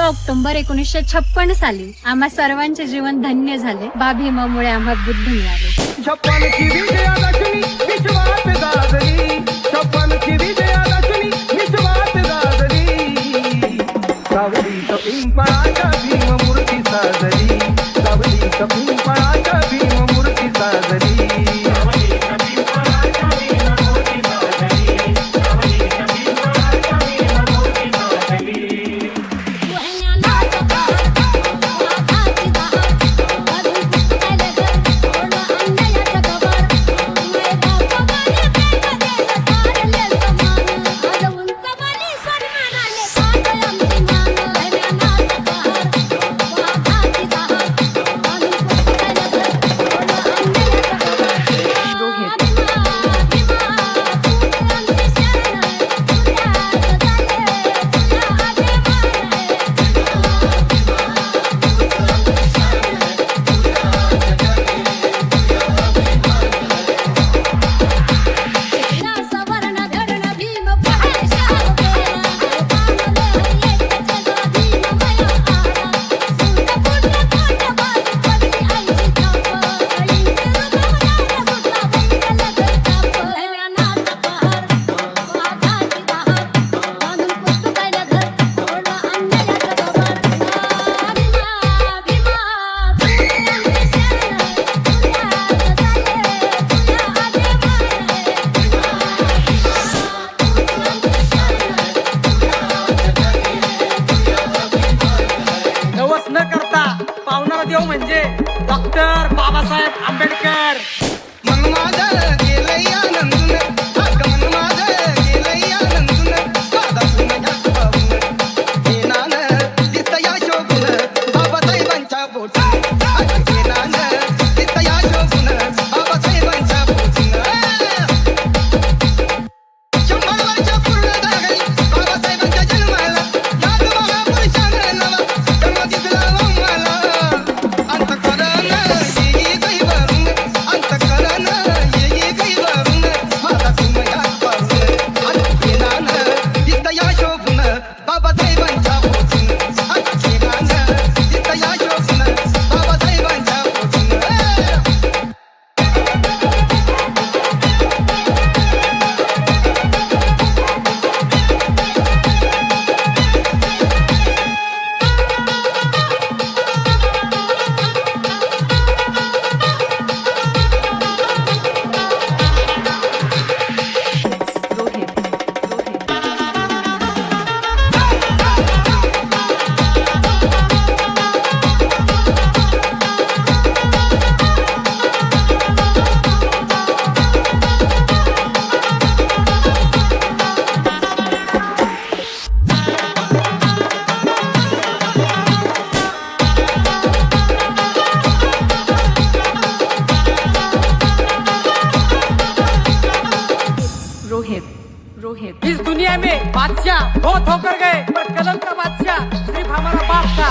October 1956 साली आम्हा सर्वांचे जीवन धन्य झाले. बा भीमामुळे आम्हा बुद्ध मिळाले. 56 ची विजयादशमी विश्वात गाजली, 56 ची विजयादशमी विश्वात गाजली. सावलीत पिंपळाच्या भीममूर्ती साजली, सावलीत पिंपळाच्या भीममूर्ती साजली. न करता पावणारा देव म्हणजे डॉक्टर बाबासाहेब आंबेडकर. मन माझं गेलंय आनंदून, मन माझं गेलंय आनंदून, दादातून घ्या पाहून हे नानं दिसया शोभून बाबासाहेबांच्या बोटून, हे नानं दिसया शोभून बाबासाहेबांच्या बोटून. 100 वर्ष पूर्ण झाली बाबासाहेबांच्या जन्माला, याच महापुरुषानं नवा जन्म दिसला आम्हाला. अंतःकरण येई गैवरून, अंतःकरण येई गैवरून, माझा तुम्हाला पाहून आणि नानं दिसया शोभून बाबासाहेबांच्या बोटून, नानं दिसया शोभून बाबासाहेबांच्या बोटून. इस दुनिया में बादशाह बहुत होकर गए पर कलम का बादशाह सिर्फ हमारा बाप था.